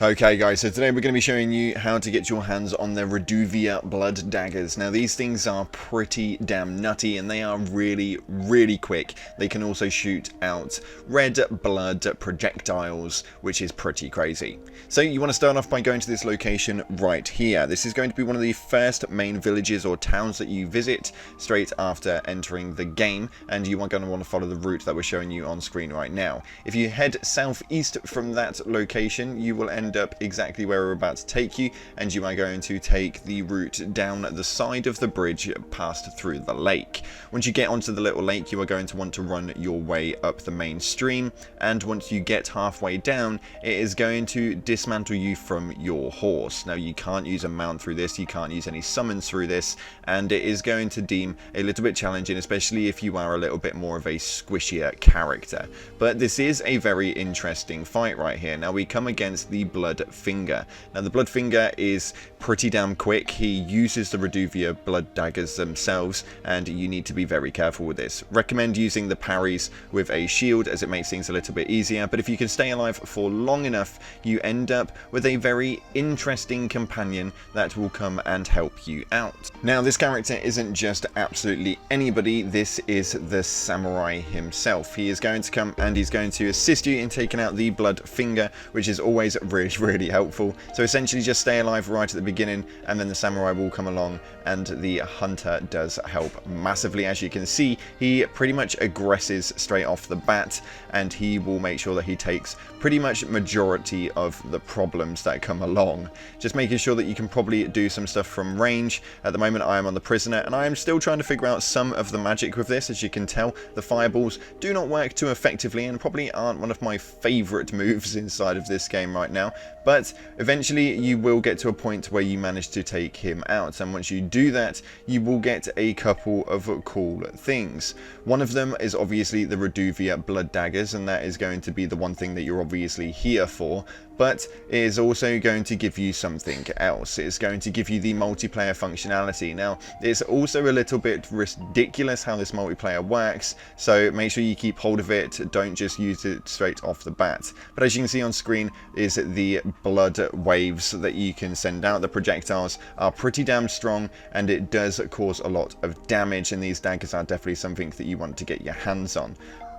Okay guys, so today we're going to be showing you how to get your hands on the Reduvia blood daggers. Now these things are pretty damn nutty and they are really quick. They can also shoot out red blood projectiles, which is pretty crazy. So you want to start off by going to this location right here. This is going to be one of the first main villages or towns that you visit straight after entering the game, and you are going to want to follow the route that we're showing you on screen right now. If you head southeast from that location, you will end up exactly where we're about to take you, and you are going to take the route down the side of the bridge past through the lake. Once you get onto the little lake, you are going to want to run your way up the main stream, and once you get halfway down, it is going to dismantle you from your horse. Now you can't use a mount through this, you can't use any summons through this, and it is going to deem a little bit challenging, especially if you are a little bit more of a squishier character. But this is a very interesting fight right here. Now we come against the Blood Finger. Now the Blood Finger is pretty damn quick. He uses the Reduvia blood daggers themselves, and you need to be very careful with this. Recommend using the parries with a shield, as it makes things a little bit easier, but if you can stay alive for long enough, you end up with a very interesting companion that will come and help you out. Now this character isn't just absolutely anybody, this is the samurai himself. He is going to come and he's going to assist you in taking out the Blood Finger, which is always really helpful. So essentially just stay alive right at the beginning, and then the samurai will come along, and the hunter does help massively. As you can see, he pretty much aggresses straight off the bat, and he will make sure that he takes pretty much majority of the problems that come along. Just making sure that you can probably do some stuff from range. At the moment I am on the prisoner, and I am still trying to figure out some of the magic with this. As you can tell, the fireballs do not work too effectively and probably aren't one of my favourite moves inside of this game right now, but eventually you will get to a point where you manage to take him out, and once you do that, you will get a couple of cool things. One of them is obviously the Reduvia blood daggers, and that is going to be the one thing that you're obviously here for, but it is also going to give you something else. It's going to give you the multiplayer functionality. Now, it's also a little bit ridiculous how this multiplayer works, so make sure you keep hold of it, don't just use it straight off the bat. But as you can see on screen is the blood waves that you can send out. The projectiles are pretty damn strong, and it does cause a lot of damage, and these daggers are definitely something that you want to get your hands on.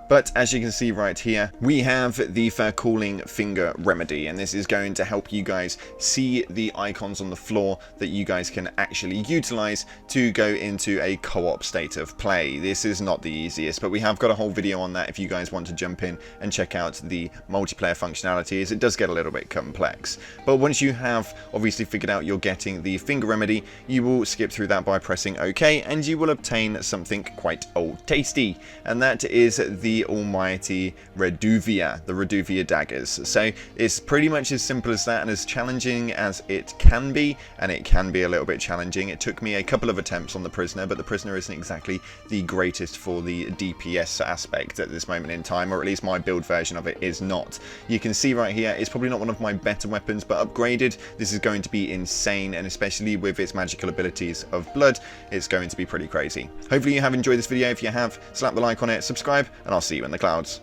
But as you can see right here, we have the Cooling Finger Remedy, and this is going to help you guys see the icons on the floor that you guys can actually utilize to go into a co-op state of play. This is not the easiest, but we have got a whole video on that if you guys want to jump in and check out the multiplayer functionality, as it does get a little bit complex. But once you have obviously figured out you're getting the Finger Remedy, you will skip through that by pressing OK, and you will obtain something quite tasty, and that is the almighty Reduvia, the Reduvia daggers. So it's pretty much as simple as that, and as challenging as it can be, and it can be a little bit challenging. It took me a couple of attempts on the prisoner, but the prisoner isn't exactly the greatest for the DPS aspect at this moment in time, or at least my build version of it is not. You can see right here, it's probably not one of my better weapons, but upgraded, this is going to be insane, and especially with its magical abilities of blood, it's going to be pretty crazy. Hopefully you have enjoyed this video. If you have, slap the like on it, subscribe, and I'll see you in the clouds.